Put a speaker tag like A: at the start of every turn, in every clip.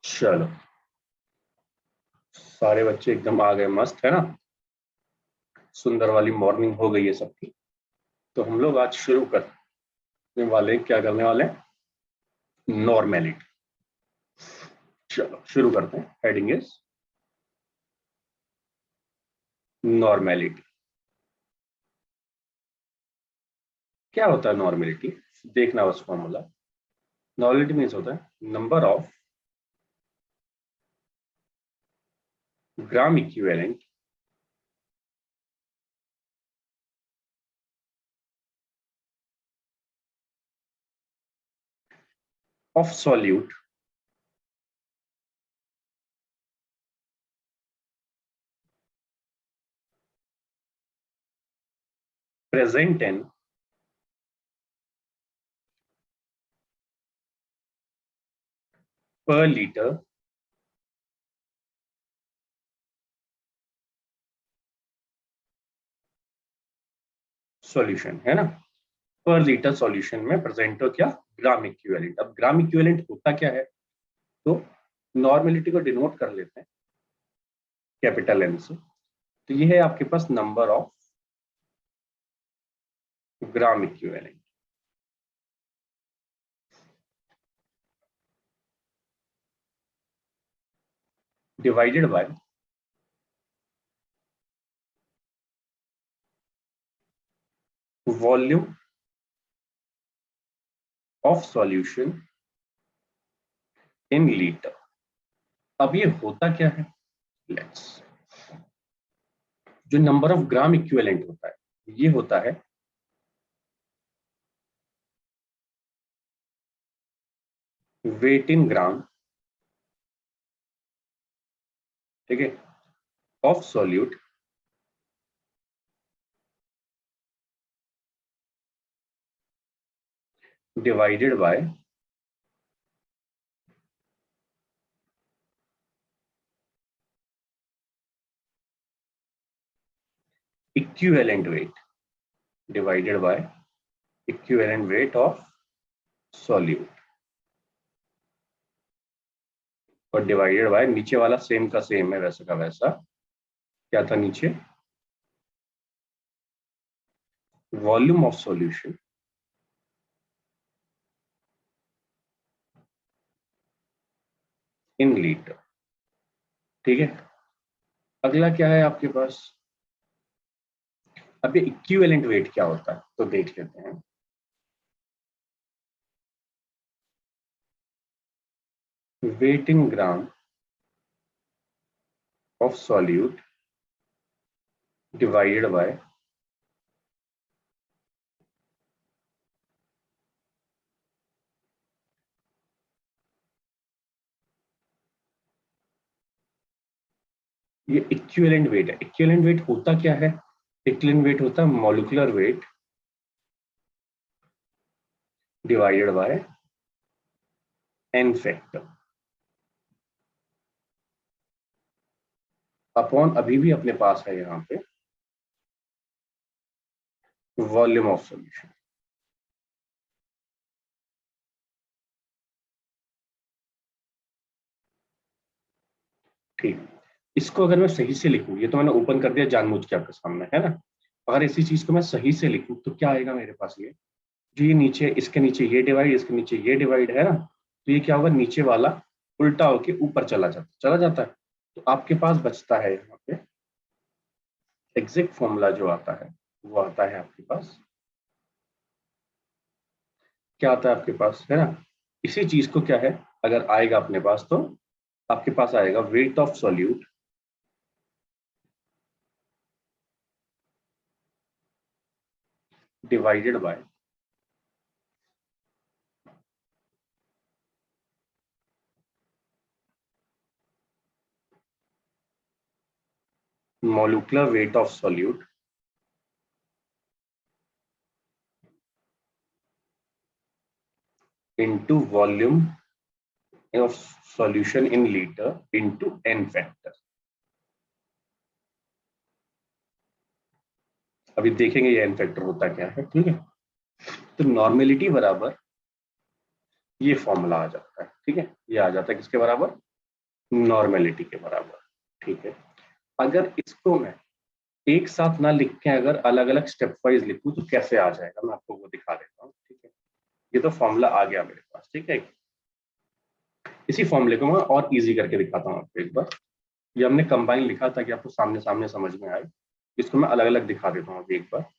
A: चलो, सारे बच्चे एकदम आ गए, मस्त है ना। सुंदर वाली मॉर्निंग हो गई है सबकी। तो हम लोग आज शुरू करने वाले, क्या करने वाले हैं? नॉर्मेलिटी। चलो शुरू करते हैं। Heading is normality. क्या होता है नॉर्मेलिटी? देखना बस फॉर्मूला। नॉर्मेलिटी मीन्स होता है number of gram equivalent of solute present in per liter solution, है ना। पर लीटर सॉल्यूशन में प्रेजेंट हो क्या? Gram equivalent. अब ग्राम इक्विवेलेंट होता क्या है? तो नॉर्मेलिटी को डिनोट कर लेते हैं कैपिटल एन से। तो ये है आपके पास number of gram equivalent divided by volume of solution in litre. अब ये होता क्या है? लेट्स, जो नंबर ऑफ ग्राम इक्विवेलेंट होता है, ये होता है वेट इन ग्राम, ठीक है, of solute divided by equivalent wait divided by equivalent weight of solute, और डिवाइडेड बाय नीचे वाला सेम का सेम है, वैसा का वैसा। क्या था नीचे? Volume of solution in litre, ठीक है। अगला क्या है आपके पास? अब ये इक्विवेलेंट वेट क्या होता है तो देख लेते हैं। Weight in gram of solute divided by ये इक्विवेलेंट वेट है। इक्विवेलेंट वेट होता क्या है? इक्विवेलेंट वेट होता है molecular weight divided by N factor upon, अभी भी अपने पास है यहाँ पे, वॉल्यूम ऑफ सॉल्यूशन। ठीक, इसको अगर मैं सही से लिखूं, ये तो मैंने ओपन कर दिया जानबूझ के आपके सामने, है ना। अगर इसी चीज को मैं सही से लिखूं तो क्या आएगा मेरे पास? ये जो ये नीचे, इसके नीचे ये डिवाइड, इसके नीचे ये डिवाइड, है ना। तो ये क्या होगा? नीचे वाला उल्टा होके ऊपर चला जाता है। तो आपके पास बचता है यहाँ पे एग्जैक्ट फॉर्मूला जो आता है, वो आता है आपके पास, क्या आता है आपके पास, है ना। इसी चीज को क्या है, अगर आएगा अपने पास तो आपके पास आएगा weight of solute divided bye molecular weight of solute into volume of solution in liter into n factor। अभी देखेंगे ये n फैक्टर होता क्या है, ठीक है। तो नॉर्मेलिटी बराबर ये फॉर्मूला आ जाता है। ठीक है, ये आ जाता है किसके बराबर, नॉर्मेलिटी के बराबर। ठीक है, अगर इसको मैं एक साथ ना लिख के अगर अलग अलग स्टेप वाइज लिखूं तो कैसे आ जाएगा, मैं आपको वो दिखा देता हूँ। ठीक है, ये तो फॉर्मूला आ गया मेरे पास। ठीक है, इसी फॉर्मूले को मैं और इजी करके दिखाता हूँ आपको एक बार। ये हमने कंबाइन लिखा ताकि आपको सामने सामने समझ में आए, इसको मैं अलग अलग दिखा देता हूँ अभी एक बार।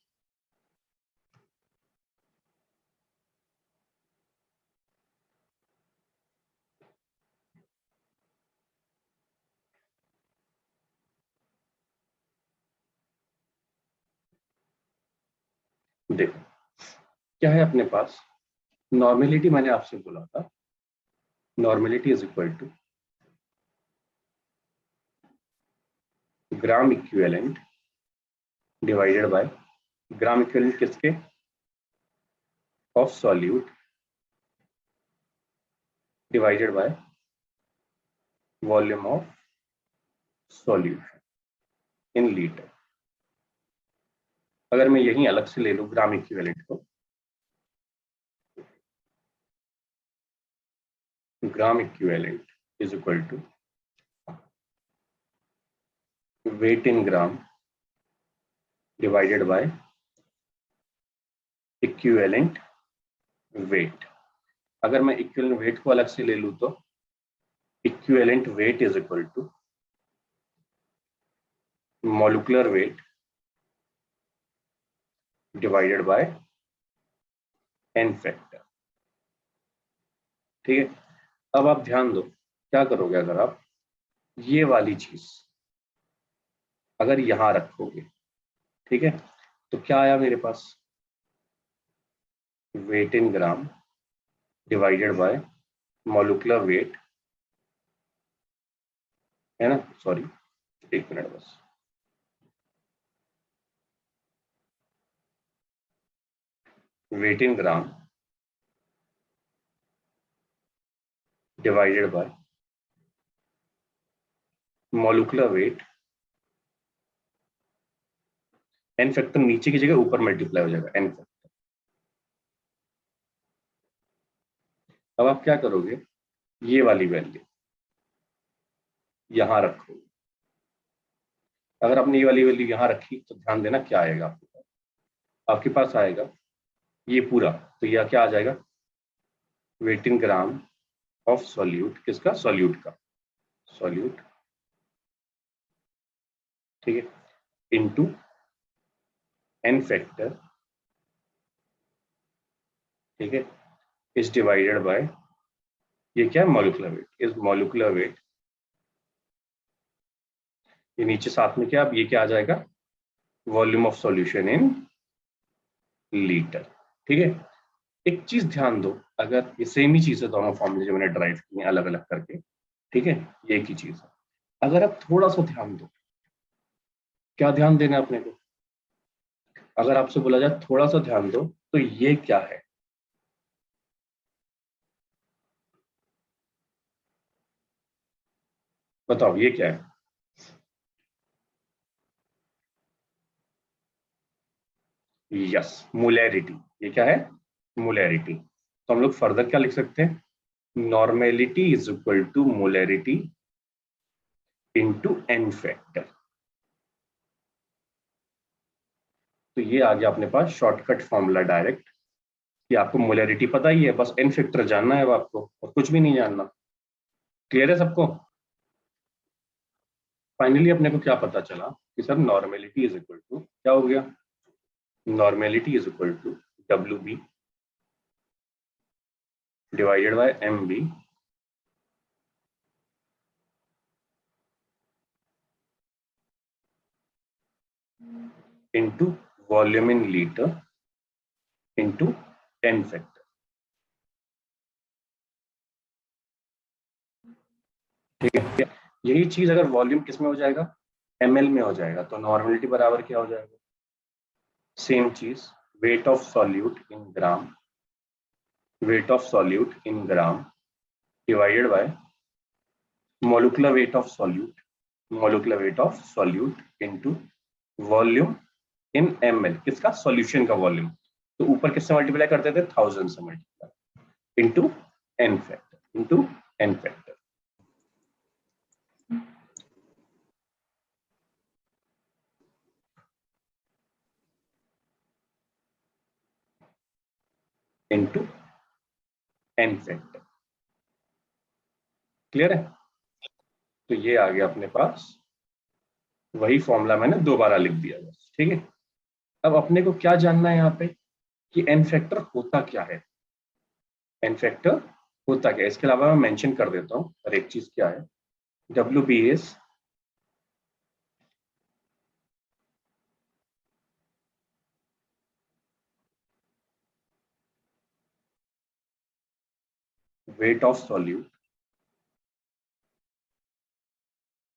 A: देखो क्या है अपने पास, नॉर्मेलिटी मैंने आपसे बोला था, normality is equal to gram equivalent divided by, gram equivalent किसके, of solute divided by volume of solution in litre. अगर मैं यही अलग से ले लूं ग्राम इक्विवेलेंट को, gram equivalent is equal to weight in gram divided by equivalent weight. अगर मैं इक्विवेलेंट वेट को अलग से ले लूं तो equivalent weight is equal to molecular weight divided by N factor. ठीक है, अब आप ध्यान दो क्या करोगे, अगर आप ये वाली चीज अगर यहां रखोगे, ठीक है, तो क्या आया मेरे पास, weight in gram divided by molecular weight, है ना, सॉरी एक मिनट बस, weight in gram divided by molecular weight, n factor नीचे की जगह ऊपर मल्टीप्लाई हो जाएगा एन फैक्टर। अब आप क्या करोगे, ये वाली वैल्यू यहां रखोगे। अगर आपने ये वाली वैल्यू यहां रखी तो ध्यान देना क्या आएगा आपके पास, आपके पास आएगा ये पूरा, तो यह क्या आ जाएगा, weight in gram of solute, किसका, सॉल्यूट का, सॉल्यूट, ठीक है, इनटू एन फैक्टर, ठीक है, इज डिवाइडेड बाय, ये क्या है, molecular wait, is molecular weight, ये नीचे साथ में क्या, अब ये क्या आ जाएगा, volume of solution in litre. ठीक है, एक चीज ध्यान दो, अगर ये सेम ही चीज है दोनों फॉर्मूले जो मैंने ड्राइव किए अलग अलग करके, ठीक है, ये एक ही चीज है। अगर आप थोड़ा सा ध्यान दो, क्या ध्यान देना है अपने को, अगर आपसे बोला जाए थोड़ा सा ध्यान दो तो ये क्या है, बताओ ये क्या है, यस, मोलैरिटी, ये क्या है, मोलैरिटी। तो हम लोग फर्दर क्या लिख सकते हैं, normality is equal to molarity into N factor. तो ये आ गया अपने पास शॉर्टकट फॉर्मूला डायरेक्ट, कि आपको मोलैरिटी पता ही है, बस एन फैक्टर जानना है अब आपको, और कुछ भी नहीं जानना। क्लियर है सबको। फाइनली अपने को क्या पता चला कि sir normality is equal to क्या हो गया, normality is equal to W B divided by M B into volume in litre into N factor. ठीक है, यही चीज अगर वॉल्यूम किस में हो जाएगा, एमएल में हो जाएगा, तो नॉर्मेलिटी बराबर क्या हो जाएगा, सेम चीज, weight of solute in gram, weight of solute in gram divided bye molecular weight of solute, molecular weight of solute into volume in ML, किसका, सॉल्यूशन का वॉल्यूम, तो ऊपर किससे मल्टीप्लाई करते थे, 1000 से multiply, into n factor into n factor. Into n factor. Clear है? तो ये आ गया अपने पास, वही फॉर्मूला मैंने दोबारा लिख दिया बस। ठीक है, अब अपने को क्या जानना है यहाँ पे कि n फैक्टर होता क्या है। n फैक्टर होता क्या है, इसके अलावा मैं मेंशन कर देता हूँ हर एक चीज क्या है। WB is weight of solute,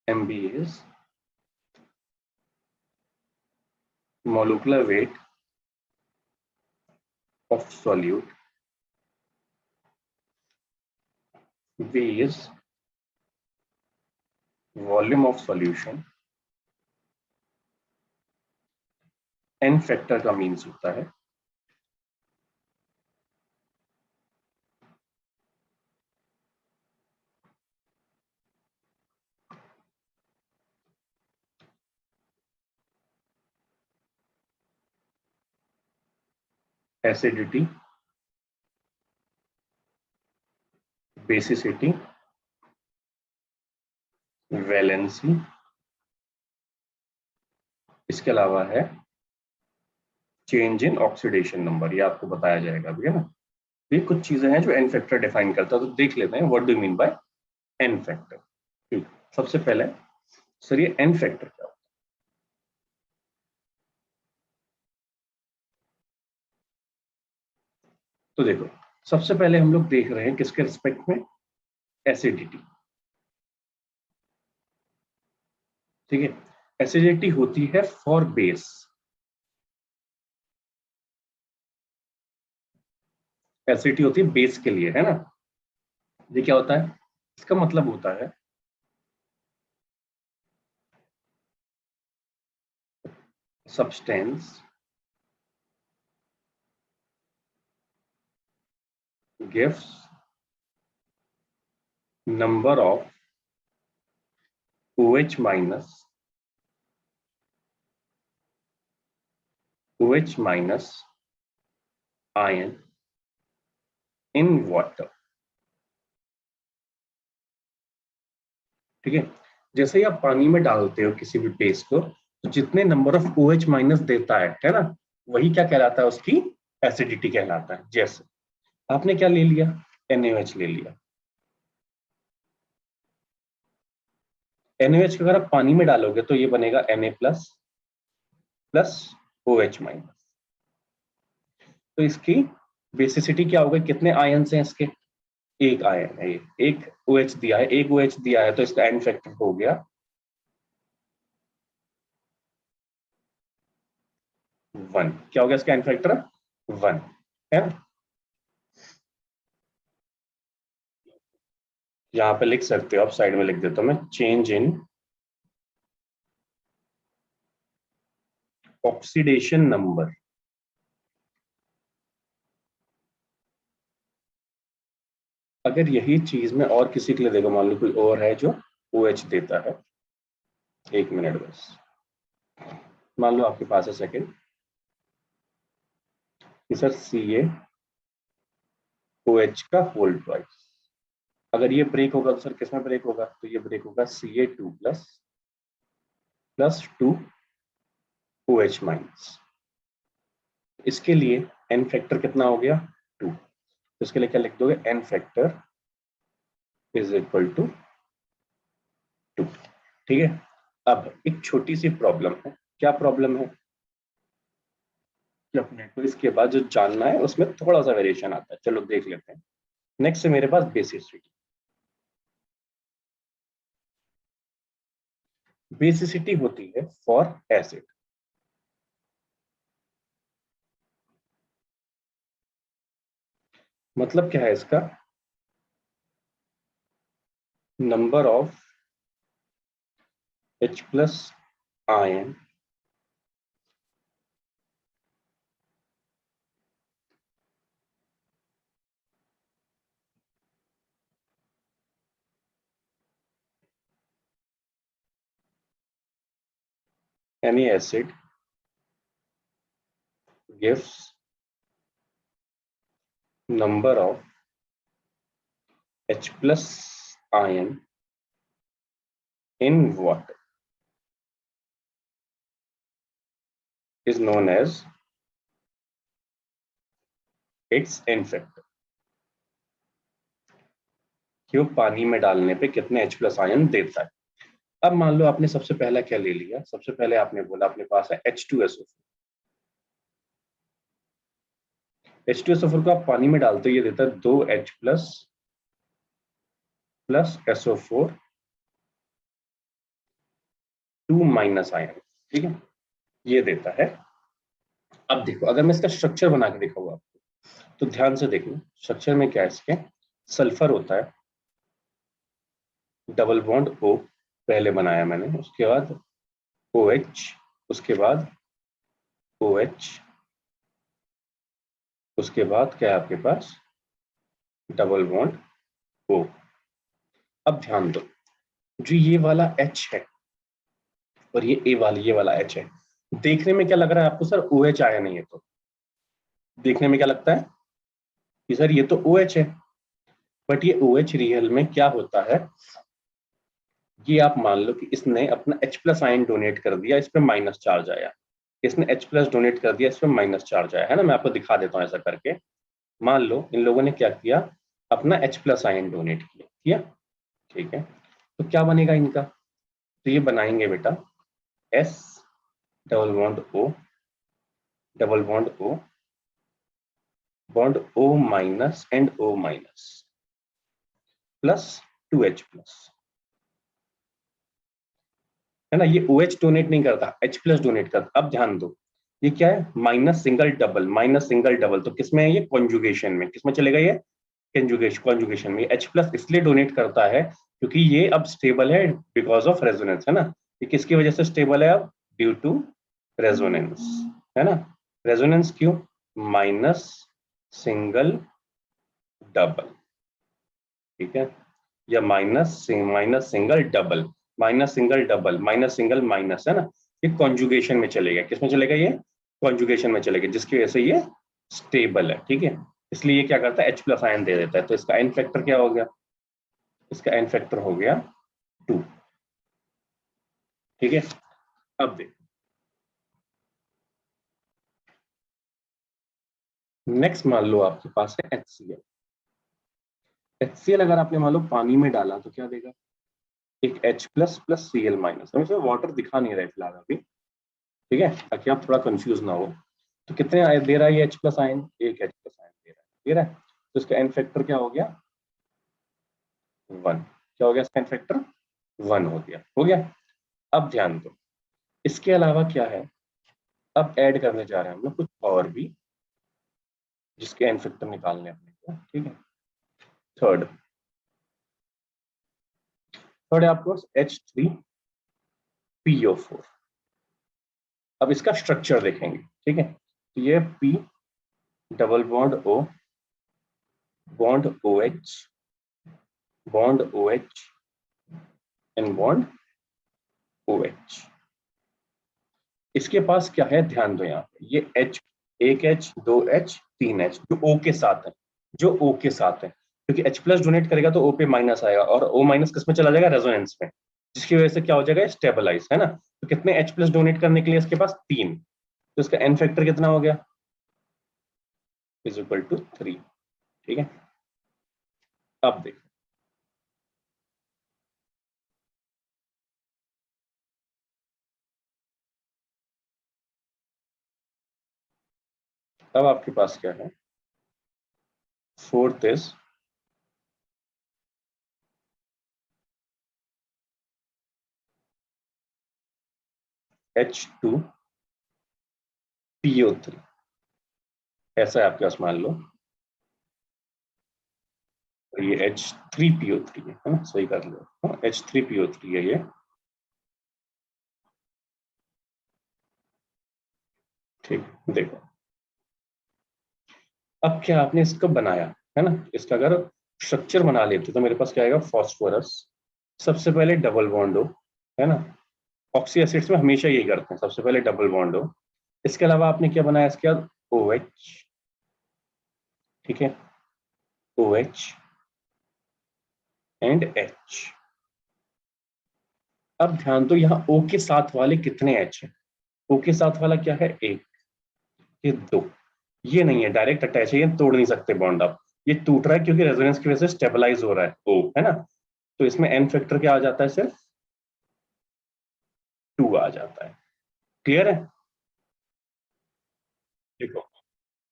A: MB is molecular weight of solute, V is volume of solution, n factor का मीन्स होता है एसिडिटी, बेसिसिटी, वैलेंसी, इसके अलावा है चेंज इन ऑक्सीडेशन नंबर, ये आपको बताया जाएगा अभी, है ना। ये कुछ चीजें हैं जो एन फैक्टर डिफाइन करता है, तो देख लेते हैं what do mean by N factor. ठीक, सबसे पहले सर ये एन फैक्टर क्या होता है? तो देखो, सबसे पहले हम लोग देख रहे हैं किसके रिस्पेक्ट में, एसिडिटी। ठीक है, एसिडिटी होती है फॉर बेस, एसिडिटी होती है बेस के लिए, है ना। ये क्या होता है, इसका मतलब होता है substance gives number of OH minus ion in water। ठीक है, जैसे ही आप पानी में डालते हो किसी भी बेस को, तो जितने नंबर ऑफ OH माइनस देता है ना, वही क्या कहलाता है, उसकी एसिडिटी कहलाता है। जैसे आपने क्या ले लिया, NaOH ले लिया। NaOH को अगर आप पानी में डालोगे तो ये बनेगा Na plus plus OH minus. तो इसकी बेसिसिटी क्या होगा, कितने आयन्स हैं इसके, एक आयन है, एक OH दिया है, एक OH दिया है, तो इसका एन फैक्टर हो गया 1। क्या हो गया इसका एन फैक्टर, 1, है ना। यहां पे लिख सकते हो आप, साइड में लिख देता हूं मैं, चेंज इन ऑक्सीडेशन नंबर। अगर यही चीज मैं और किसी के लिए देखो, मान लो कोई और है जो OH देता है, एक मिनट बस, मान लो आपके पास है सेकंड कि सर CaOH का होल ट्वाइस। अगर ये ब्रेक होगा तो सर किसमें ब्रेक होगा, तो ये ब्रेक होगा Ca2 plus plus 2 OH minus. इसके लिए एन फैक्टर कितना हो गया, 2। तो इसके लिए क्या लिख दोगे, N factor is equal to 2। ठीक है, अब एक छोटी सी प्रॉब्लम है। क्या प्रॉब्लम है कि अपने को इसके बाद जो जानना है उसमें थोड़ा सा वेरिएशन आता है, चलो देख लेते हैं। नेक्स्ट है मेरे पास बेसिसिटी। बेसिसिटी होती है फॉर एसिड। मतलब क्या है इसका, number of H plus ion any acid gives number of H plus ion in water is known as its N factor। कि वो पानी में डालने पे कितने H प्लस आयन देता है। अब मान लो आपने सबसे पहला क्या ले लिया, सबसे पहले आपने बोला अपने पास है H2SO4। H2SO4 को आप पानी में डालते ये देता है 2H plus SO4 2 minus ion, ठीक है, ये देता है। अब देखो अगर मैं इसका स्ट्रक्चर बना के दिखाऊंगा आपको तो ध्यान से देखना, स्ट्रक्चर में क्या है, इसके सल्फर होता है, डबल बॉन्ड O पहले बनाया मैंने, उसके बाद OH, उसके बाद OH, उसके बाद क्या है आपके पास डबल बॉन्ड O। अब ध्यान दो, जो ये वाला H है और ये वाला H है, देखने में क्या लग रहा है आपको सर OH आया नहीं है, तो देखने में क्या लगता है कि सर ये तो OH है, बट ये OH रियल में क्या होता है, ये आप मान लो कि इसने अपना H प्लस आयन डोनेट कर दिया, इस पे माइनस चार्ज आया, इसने H प्लस डोनेट कर दिया, इस पे माइनस चार्ज आया है ना। मैं आपको दिखा देता हूँ ऐसा करके। मान लो इन लोगों ने क्या किया, अपना H प्लस आयन डोनेट किया, ठीक है, तो क्या बनेगा इनका, तो ये बनाएंगे बेटा S double bond O, double bond O, bond O minus and O minus plus 2H plus, है ना। ये OH डोनेट नहीं करता, H प्लस डोनेट करता। अब ध्यान दो, ये क्या है minus single double, minus single double, तो किसमें है ये कॉन्जुगेशन में, किसमें चलेगा ये कॉन्जुगेशन में। H प्लस इसलिए डोनेट करता है क्योंकि ये अब स्टेबल है बिकॉज ऑफ रेजोनेंस, है ना। ये किसकी वजह से स्टेबल है अब, ड्यू टू रेजोनेंस, है ना। रेजोनेंस क्यों, माइनस सिंगल डबल, ठीक है, या minus single double, minus single double, minus single minus, है ना। ये कॉन्जुगेशन में चलेगा, किसमें चलेगा ये कॉन्जुगेशन में चलेगा, जिसकी वजह से ये स्टेबल है, ठीक है। इसलिए ये क्या करता है H प्लस आयन दे देता है। तो इसका एन फैक्टर क्या हो गया, इसका एन फैक्टर हो गया 2, ठीक है। अब देखो नेक्स्ट, मान लो आपके पास है HCl। HCl अगर आपने मान लो पानी में डाला तो क्या देगा, एक H plus plus Cl minus. हम इसमें वाटर दिखा नहीं रहे फिलहाल अभी, ठीक है, ताकि आप थोड़ा कंफ्यूज ना हो। तो कितने दे रहा है ये H प्लस आयन, एक H प्लस आयन दे रहा है, तो इसका एन फैक्टर क्या हो गया 1, क्या हो गया इसका एन फैक्टर 1 हो गया। अब ध्यान दो, इसके अलावा क्या है, अब ऐड करने जा रहे हैं हम लोग कुछ और भी, जिसके एन फैक्टर निकालने अपने को, ठीक है। थर्ड है आपको H3PO4। अब इसका स्ट्रक्चर देखेंगे, ठीक है। तो ये P double bond O, bond OH, bond OH and bond OH। इसके पास क्या है, ध्यान दो यहाँ पे, ये H, एक H, दो H, तीन H, जो O के साथ है, जो O के साथ है, क्योंकि H प्लस डोनेट करेगा तो O पे माइनस आएगा, और O माइनस किस में चला जाएगा, रेजोनेंस में, जिसकी वजह से क्या हो जाएगा, स्टेबलाइज, है ना। तो कितने H प्लस डोनेट करने के लिए इसके पास 3, तो इसका एन फैक्टर कितना हो गया, इज इक्वल टू 3, ठीक है। अब देखो, अब आपके पास क्या है, फोर्थ इज H2PO3, ऐसा है आपके पास, मान लो ये H3PO3 है ना, सही कर लो, H3PO3 है ये, ठीक। देखो अब क्या आपने इसको बनाया, है ना, इसका अगर स्ट्रक्चर बना लेते तो मेरे पास क्या आएगा, फास्फोरस, सबसे पहले डबल बॉन्ड हो, है ना, ऑक्सी एसिड्स में हमेशा यही करते हैं, सबसे पहले डबल बॉन्ड हो। इसके अलावा आपने क्या बनाया इसके बाद, OH, ठीक है, OH एंड H। अब ध्यान दो यहाँ O के साथ वाले कितने H है, O के साथ वाला क्या है, एक, ये दो, ये नहीं है, डायरेक्ट अटैच है, ये तोड़ नहीं सकते बॉन्ड आप, ये टूट रहा है क्योंकि रेजोनेंस की वजह से स्टेबलाइज हो रहा है O, है ना। तो इसमें N फैक्टर क्या आ जाता है, सिर्फ 2 आ जाता है। क्लियर है। देखो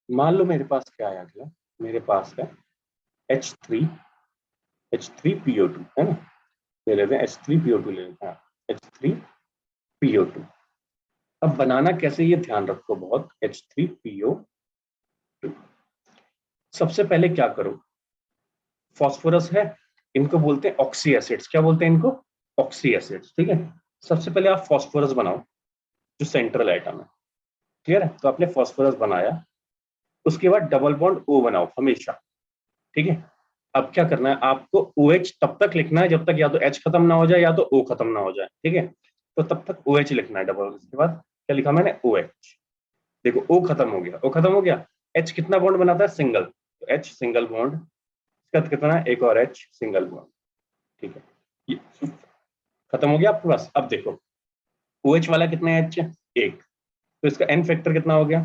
A: मान लो मेरे पास क्या आया गया, मेरे पास है H3, H3PO2, है ना, ले लेते हैं H3PO2 ले लेते हैं, H3PO2। अब बनाना कैसे ये ध्यान रखो बहुत, H3PO2। सबसे पहले क्या करो, फास्फोरस है, इनको बोलते हैं ऑक्सी एसिड्स, क्या बोलते हैं इनको, ऑक्सी एसिड्स, ठीक है। सबसे पहले आप फास्फोरस बनाओ जो सेंट्रल एटम है, क्लियर है। तो आपने फास्फोरस बनाया, उसके बाद डबल बॉन्ड O बनाओ हमेशा, ठीक है। अब क्या करना है आपको, OH तब तक लिखना है जब तक या तो H खत्म ना हो जाए या तो O खत्म ना हो जाए, ठीक है। तो तब तक OH लिखना है डबल, इसके बाद क्या लिखा मैंने, OH। देखो O खत्म हो गया, O खत्म हो गया, H कितना बॉन्ड बनाता है, सिंगल, तो H सिंगल बॉन्ड, इसका कितना है, एक और H सिंगल बॉन्ड, ठीक है। ये खत्म हो गया आपके पास। अब देखो OH वाला कितना H है, एक, तो इसका N फैक्टर कितना हो गया,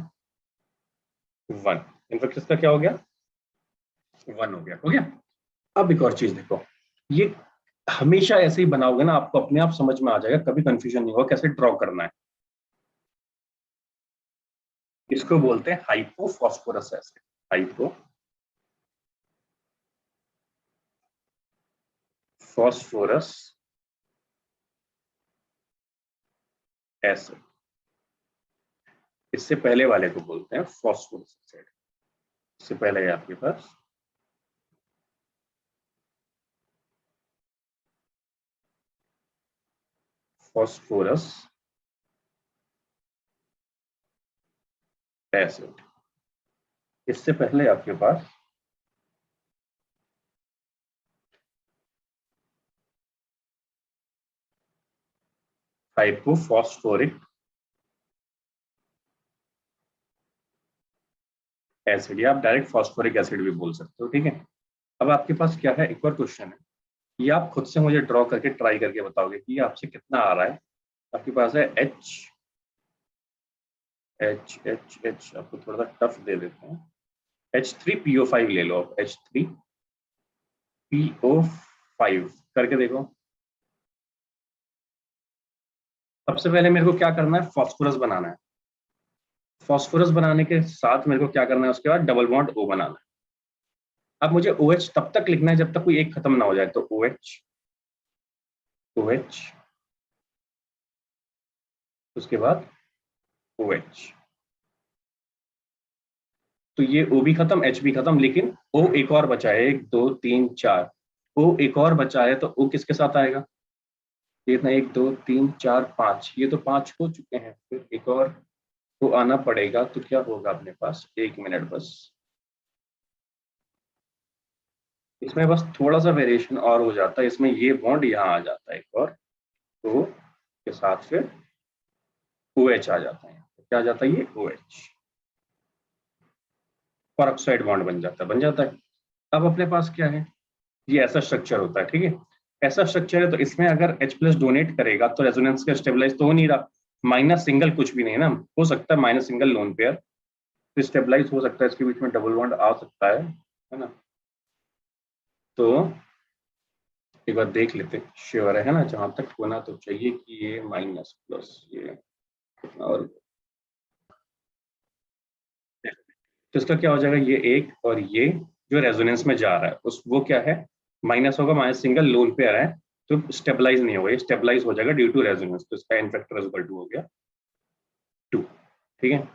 A: 1, N फैक्टर इसका क्या हो गया, 1 हो गया, हो गया। अब एक और चीज देखो, ये हमेशा ऐसे ही बनाओगे ना, आपको अपने आप समझ में आ जाएगा, कभी कंफ्यूजन नहीं होगा कैसे ड्रॉ करना है। इसको बोलते हैं हाइपोफॉस्फोरस एसिड, हाइपोफॉस्फोरस एसिड। इससे पहले वाले को बोलते हैं फॉस्फोरस एसिड। इससे पहले है आपके पास फॉस्फोरस एसिड, इससे पहले आपके पास हाइपोफॉस्फोरिक एसिड, या आप डायरेक्ट फॉस्फोरिक एसिड भी बोल सकते हो, ठीक है। अब आपके पास क्या है, एक और क्वेश्चन है, ये आप खुद से मुझे ड्रॉ करके ट्राई करके बताओगे कि ये आपसे कितना आ रहा है। आपके पास है H, आपको थोड़ा सा टफ दे देते हैं, H3PO5 ले लो, H3PO5 करके देखो। सबसे पहले मेरे को क्या करना है, फास्फोरस बनाना है, फास्फोरस बनाने के साथ मेरे को क्या करना है, उसके बाद डबल बॉन्ड O बनाना है। अब मुझे OH तब तक लिखना है जब तक कोई एक खत्म ना हो जाए, तो OH, उसके बाद OH, तो ये O भी खत्म, H भी खत्म, लेकिन O एक और बचा है, 1 2 3 4, O एक और बचा है, तो O किसके साथ आएगा, ये इतना 1 2 3 4 5, ये तो 5 हो चुके हैं, फिर एक और तो आना पड़ेगा, तो क्या होगा अपने पास, 1 मिनट बस, इसमें बस थोड़ा सा वेरिएशन और हो जाता है, इसमें ये बॉन्ड यहाँ आ जाता है एक और, तो के साथ फिर OH आ जाता है, क्या आ जाता है ये OH, परऑक्साइड बॉन्ड बन जाता है, अब अपने पास क्या है, ये ऐसा स्ट्रक्चर होता है, ठीक है। ऐसा स्ट्रक्चर है, तो इसमें अगर H+ डोनेट करेगा तो रेजोनेंस का स्टेबलाइज तो हो नहीं रहा, माइनस सिंगल कुछ भी नहीं है ना, हो सकता है माइनस सिंगल लोन पेयर, तो स्टेबलाइज हो सकता है, इसके बीच में डबल बॉन्ड आ सकता है ना। तो एक बार देख लेते, श्योर है ना, जहां तक होना तो चाहिए कि ये माइनस प्लस ये, और तो इसका क्या हो जाएगा, ये एक और ये जो रेजोनेंस में जा रहा है उस वो क्या है, माइनस होगा, माइनस सिंगल लोन पेयर है, तो स्टेबलाइज नहीं होगा, ये स्टेबलाइज हो जाएगा ड्यू टू रेजोनेंस, तो इसका एन फैक्टर इक्वल टू हो गया 2, ठीक है।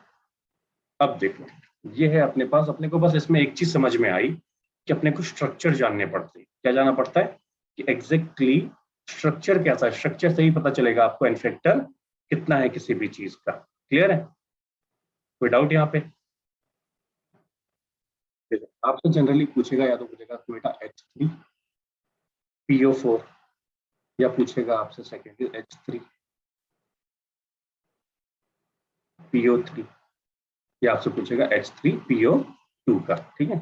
A: अब देखो ये है अपने पास, अपने को बस इसमें एक चीज समझ में आई कि अपने को स्ट्रक्चर जानने पड़ते हैं, क्या जानना पड़ता है कि एग्जैक्टली स्ट्रक्चर कैसा है, स्ट्रक्चर से ही पता चलेगा आपको एन फैक्टर कितना है किसी भी चीज का। क्लियर है, कोई डाउट यहाँ पे। आपसे जनरली पूछेगा, या तो पूछेगा बेटा H3PO4, या पूछेगा आपसे सेकेंडली H3 PO3, ये आपसे पूछेगा H3PO2 का, ठीक है।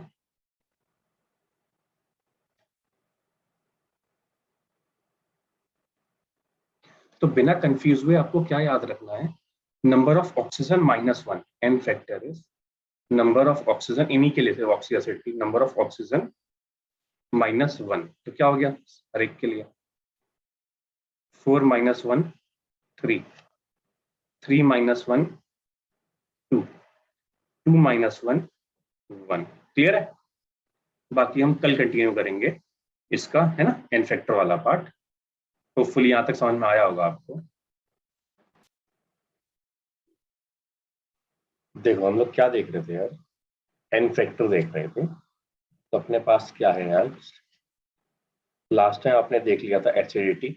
A: तो बिना कंफ्यूज हुए आपको क्या याद रखना है, number of oxygen -1, n factor is number of oxygen, इन्हीं के लिए थे ऑक्सी एसिड की, नंबर ऑफ ऑक्सीजन -1, तो क्या हो गया हर एक के लिए, 4 - 1 3, 3 - 1 2, 2 - 1 1, क्लियर है। बाकी हम कल कंटिन्यू करेंगे इसका, है ना, एन फैक्टर वाला पार्ट। होपफुली यहाँ तक समझ में आया होगा आपको। देखो हम लोग क्या देख रहे थे यार, एन फैक्टर देख रहे थे। तो अपने पास क्या है यार, लास्ट टाइम आपने देख लिया था एसिडिटी,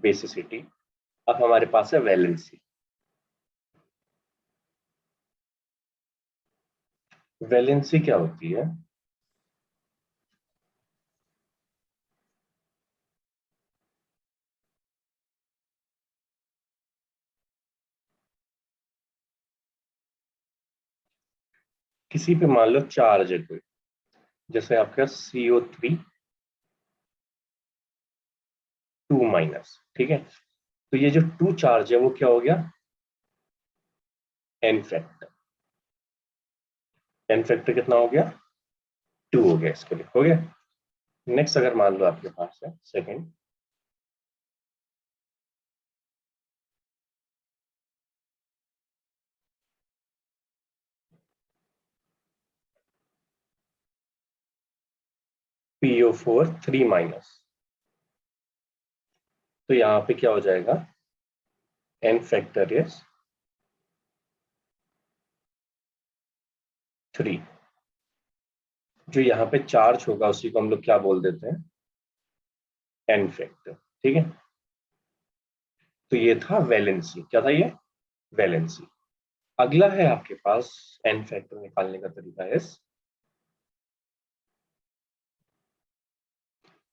A: बेसिसिटी, अब हमारे पास है वैलेंसी। वैलेंसी क्या होती है, किसी पे मान लो चार्ज है कोई, जैसे आपका CO3 2-, ठीक है। तो ये जो 2 चार्ज है वो क्या हो गया, एन फैक्टर। एन फैक्टर कितना हो गया, 2 हो गया, इसके लिए हो गया। नेक्स्ट अगर मान लो आपके पास है सेकंड, PO4 3-, तो यहाँ पे क्या हो जाएगा, एन फैक्टर इज 3। जो यहाँ पे चार्ज होगा उसी को हम लोग क्या बोल देते हैं, एन फैक्टर, ठीक है। तो ये था वैलेंसी, क्या था ये, वैलेंसी। अगला है आपके पास एन फैक्टर निकालने का तरीका है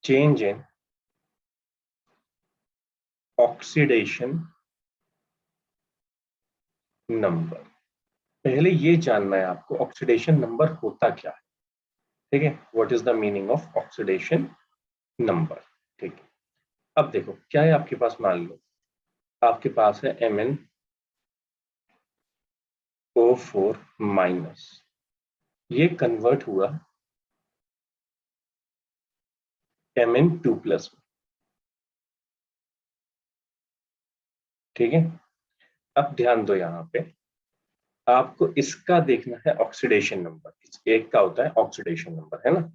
A: चेंज इन ऑक्सीडेशन नंबर। पहले ये जानना है आपको ऑक्सीडेशन नंबर होता क्या है, ठीक है, what is the meaning of oxidation number, ठीक है। अब देखो क्या है आपके पास, मान लो आपके पास है MnO4-, ये कन्वर्ट हुआ Mn2+, ठीक है। अब ध्यान दो यहाँ पे, आपको इसका देखना है ऑक्सीडेशन नंबर, इस एक का होता है ऑक्सीडेशन नंबर, है ना।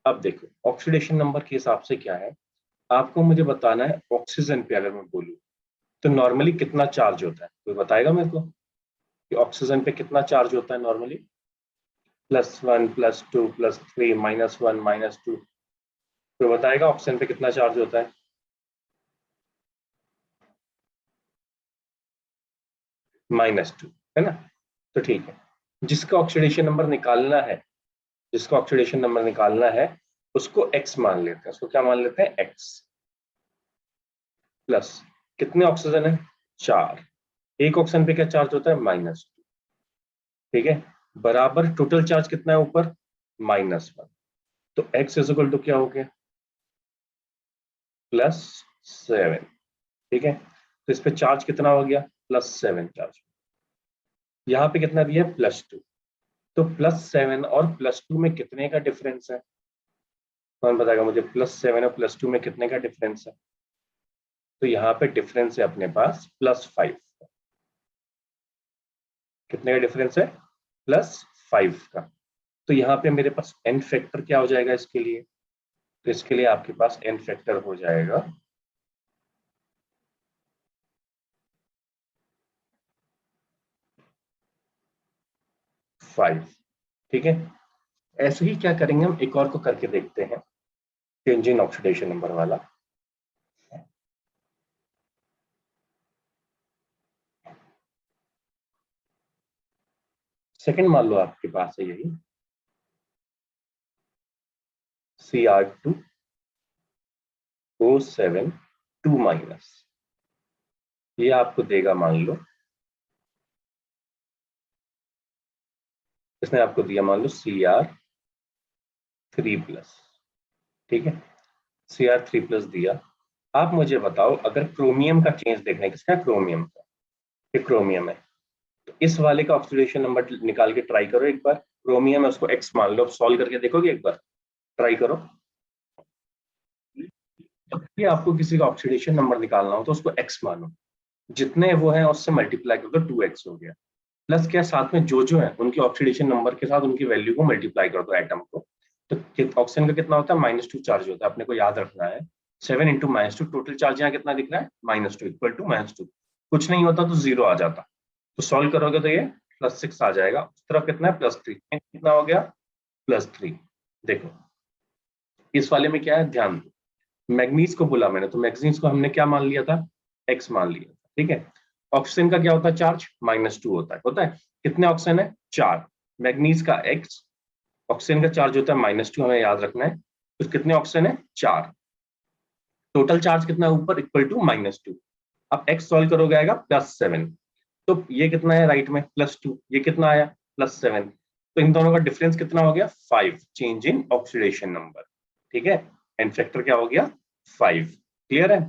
A: अब देखो ऑक्सीडेशन नंबर के हिसाब से क्या है, आपको मुझे बताना है ऑक्सीजन पे अगर मैं बोलूं तो नॉर्मली कितना चार्ज होता है, कोई बताएगा मेरे को कि ऑक्सीजन पे कितना चार्ज होता है नॉर्मली, +1 +2 +3 -1 -2, कोई बताएगा ऑक्सीजन पे कितना चार्ज होता है, -2, है ना। तो ठीक है, जिसका ऑक्सीडेशन नंबर निकालना है, जिसका ऑक्सीडेशन नंबर निकालना है उसको x मान लेते हैं, उसको क्या मान लेते हैं, x प्लस, कितने ऑक्सीजन है, 4, एक ऑक्सीजन पे क्या चार्ज होता है, -2, ठीक है, बराबर टोटल चार्ज कितना है ऊपर, -1, तो x इज इक्वल टू क्या हो गया, +7, ठीक है। तो इस पे चार्ज कितना हो गया, +7 चार्ज, यहाँ पे कितना दिया है, +2, तो +7 और +2 में कितने का डिफरेंस है, कौन बताएगा मुझे, +7 और +2 में कितने का डिफरेंस है, तो यहाँ पे डिफरेंस है अपने पास +5, कितने का डिफरेंस है, +5 का। तो यहाँ पे मेरे पास एन फैक्टर क्या हो जाएगा इसके लिए, तो इसके लिए आपके पास एन फैक्टर हो जाएगा 5, ठीक है। ऐसे ही क्या करेंगे हम, एक और को करके देखते हैं, चेंज इन ऑक्सीडेशन नंबर वाला। सेकंड मान लो आपके पास है यही Cr2O7 2-, ये आपको देगा मान लो इसने आपको दिया मान लो Cr3+, ठीक है, Cr3+ दिया। आप मुझे बताओ, अगर क्रोमियम का चेंज देखना है, किसका, क्रोमियम का, ये क्रोमियम है, तो इस वाले का ऑक्सीडेशन नंबर निकाल के ट्राई करो एक बार। क्रोमियम है, उसको x मान लो, सॉल्व करके देखोगे एक बार, ट्राई करो। जब भी आपको किसी का ऑक्सीडेशन नंबर निकालना हो तो उसको x मानो, जितने वो है उससे मल्टीप्लाई कर दो, 2x हो गया। प्लस क्या, साथ में जो है उनके ऑक्सीडेशन नंबर के साथ उनकी वैल्यू को मल्टीप्लाई कर दो एटम को। तो ऑक्सीजन का कितना होता है, -2 चार्ज होता है, अपने को याद रखना है। 7 × -2, टोटल चार्ज यहाँ कितना दिख रहा है, -2 इक्वल टू -2। कुछ नहीं होता तो 0 आ जाता, तो सॉल्व करोगे तो ये +6 आ जाएगा। उस तरफ कितना है, +3, कितना हो गया, +3। देखो इस वाले में क्या है, ध्यान दो, मैग्नीज को बोला मैंने, तो मैग्नीज को हमने क्या मान लिया था, x मान लिया था, ठीक है। ऑक्सीजन का क्या होता है चार्ज, -2 होता है। कितने ऑक्सीजन है, 4। मैग्नीज का x, ऑक्सीजन का चार्ज होता है -2, हमें याद रखना है। तो कितने ऑक्सीजन है, 4। टोटल चार्ज कितना है ऊपर, इक्वल टू -2। अब x सॉल्व करोगे आएगा +7। तो ये कितना है राइट में, +2, ये कितना आया, +7। तो इन दोनों का डिफरेंस कितना हो गया, 5, चेंज इन ऑक्सीडेशन नंबर, ठीक है। एन फैक्टर क्या हो गया, 5। क्लियर है।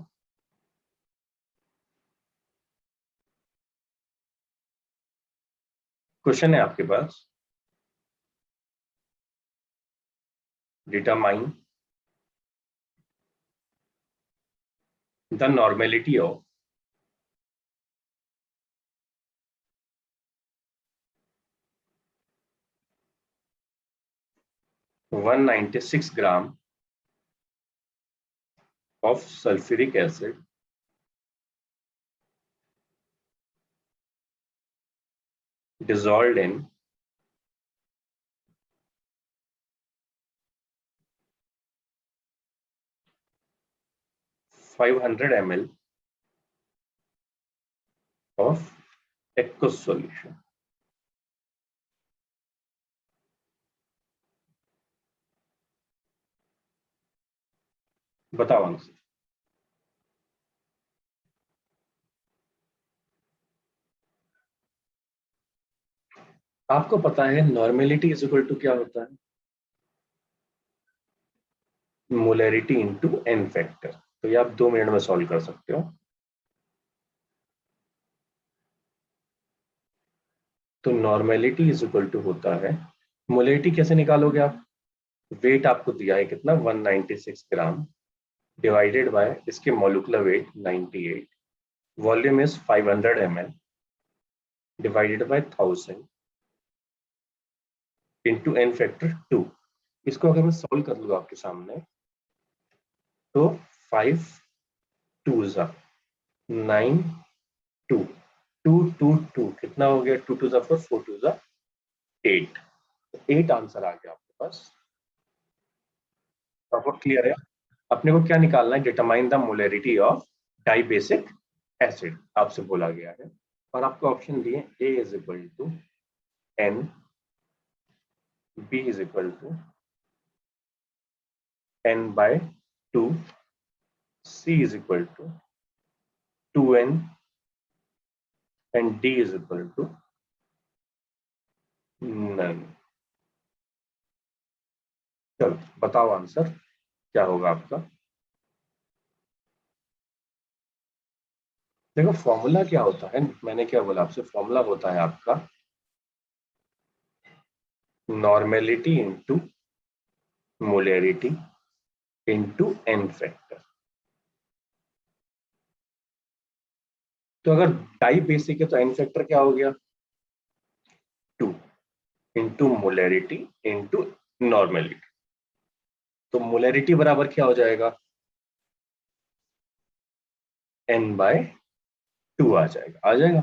A: क्वेश्चन है आपके पास, determine the normality of 196 gram of sulfuric acid dissolved in 500 ml of aqueous solution। बताओ आंसर। आपको पता है नॉर्मेलिटी इज इक्वल टू क्या होता है, मोलैरिटी इनटू एन फैक्टर। तो ये आप 2 मिनट में सॉल्व कर सकते हो। तो नॉर्मेलिटी इज इक्वल टू होता है, मोलैरिटी कैसे निकालोगे आप, वेट आपको दिया है कितना, 196 ग्राम, डिवाइडेड बाय इसके molecular weight 98, volume is 500 ml, divided by 1000 into N factor 2। इसको अगर मैं सॉल्व कर लूँ आपके सामने, तो 5 2 9 2 2 2 2 कितना हो गया, 2 2 4 4 2 8। 8 आंसर आ गया आपके पास। आपको क्लियर है। अपने को क्या निकालना है, determine the molarity of dibasic acid आपसे बोला गया है, और आपको ऑप्शन दिए A is equal to N, B is equal to N/2, C is equal to 2N and D is equal to none. चलो बताओ आंसर क्या होगा आपका। देखो फॉर्मूला क्या होता है, मैंने क्या बोला आपसे, फॉर्मूला होता है आपका normality into molarity into N factor. तो अगर डाई बेसिक है तो एन फैक्टर क्या हो गया, 2 इंटू मोलैरिटी इंटू नॉर्मेलिटी। तो मोलैरिटी बराबर क्या हो जाएगा, n/2 आ जाएगा, आ जाएगा।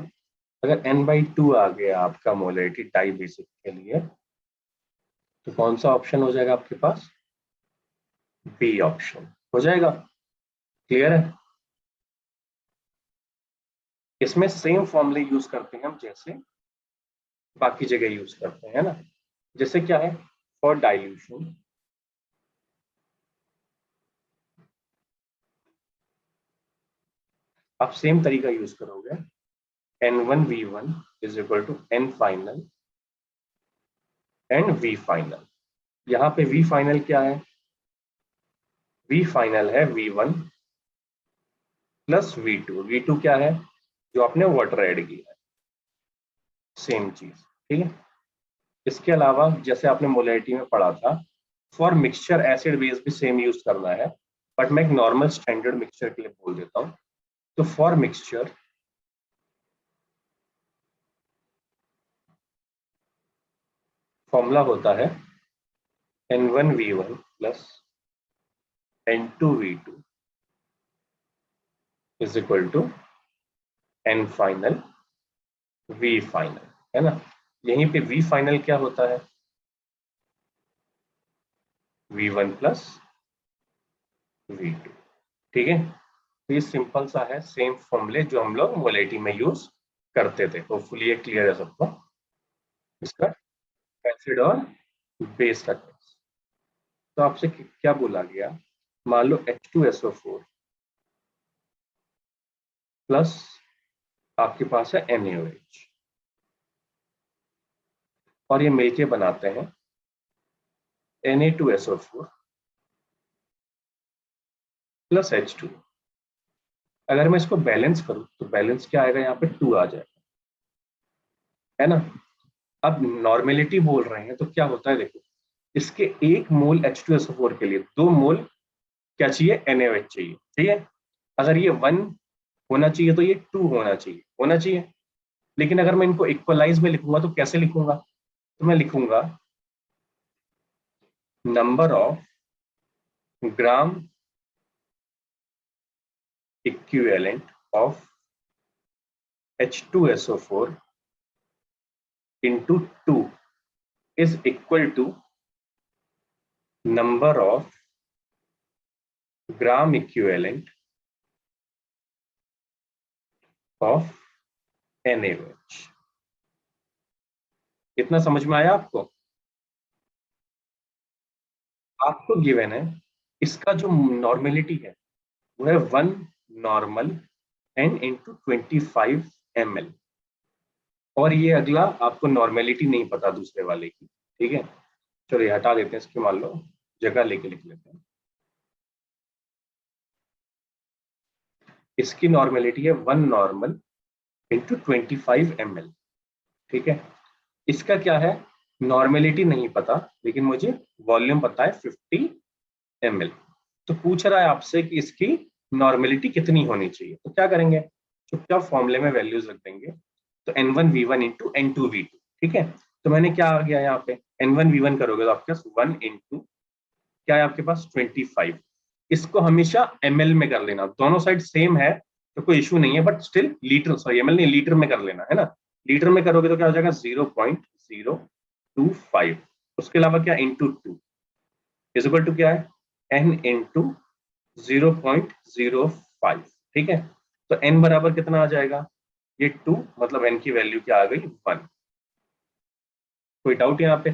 A: अगर n/2 आ गया आपका मोलैरिटी डाई बेसिक के लिए, तो कौन सा ऑप्शन हो जाएगा आपके पास, बी ऑप्शन हो जाएगा। क्लियर है। इसमें सेम फॉर्मूले यूज करते हैं हम जैसे बाकी जगह यूज करते हैं ना। जैसे क्या है, फॉर डाइल्यूशन आप सेम तरीका यूज करोगे, N1V1 is equal to N final and V final. यहाँ पे वी फाइनल क्या है? वी फाइनल है V1 प्लस V2। V2 क्या है? जो आपने वाटर ऐड किया है, सेम चीज। ठीक है। इसके अलावा जैसे आपने मोलैरिटी में पढ़ा था, फॉर मिक्सचर एसिड बेस भी सेम यूज करना है, बट मैं एक नॉर्मल स्टैंडर्ड मिक्सचर के लिए बोल देता हूँ। तो फॉर मिक्सचर फॉर्मूला होता है N1V1 plus N2V2 is equal to N final V final, है ना। यहीं पे V फाइनल क्या होता है? V1 plus V2। ठीक है। तो ये सिंपल सा है, सेम फॉर्मूले जो हम लोग मोलैरिटी में यूज करते थे। होपफुली ये क्लियर है सबको, इसका एसिड और बेस का केस। तो आपसे क्या बोला गया? मान लो H2SO4 प्लस आपके पास है NaOH, और ये मिलके बनाते हैं Na2SO4 प्लस H2। अगर मैं इसको बैलेंस करूं तो बैलेंस क्या आएगा? यहाँ पे 2 आ जाएगा, है ना। अब नॉर्मेलिटी बोल रहे हैं तो क्या होता है, देखो, इसके 1 मोल H2SO4 के लिए 2 मोल क्या चाहिए? NaOH चाहिए। ठीक है। अगर ये 1 होना चाहिए तो ये 2 होना चाहिए। लेकिन अगर मैं इनको इक्वलाइज में लिखूंगा तो कैसे लिखूंगा? तो मैं लिखूंगा number of gram equivalent of H2SO4 into 2 is equal to number of gram equivalent of NaOH। इतना समझ में आया आपको? आपको गिवन है इसका जो नॉर्मेलिटी है वो है 1 नॉर्मल n इंटू 25 ml, और ये अगला आपको नॉर्मेलिटी नहीं पता दूसरे वाले की। ठीक है। चलो ये हटा देते हैं, इसकी मान लो जगह लेके लिख लेते हैं। इसकी नॉर्मेलिटी है 1 नॉर्मल इंटू 25 ml। ठीक है। इसका क्या है? नॉर्मेलिटी नहीं पता, लेकिन मुझे वॉल्यूम पता है 50 ml। तो पूछ रहा है आपसे कि इसकी नॉर्मेलिटी कितनी होनी चाहिए। तो क्या करेंगे? चुपचाप फॉर्मूले में वैल्यूज रख देंगे। तो N1V1 इंटू N2V2। ठीक है। तो मैंने क्या आ गया यहाँ पे? N1V1 करोगे तो आपके पास 1 इंटू क्या है आपके पास? 25। इसको हमेशा ml में कर लेना, दोनों साइड सेम है तो कोई इशू नहीं है, but still litre, sorry ml नहीं, लीटर में कर लेना, है ना। लीटर में करोगे तो क्या हो जाएगा? 0.025। उसके अलावा क्या? इंटू 2 इज इक्वल टू क्या है? n into 0.05। ठीक है। तो n बराबर कितना आ जाएगा? ये 2, मतलब n की वैल्यू क्या आ गई? 1। कोई डाउट यहाँ पे?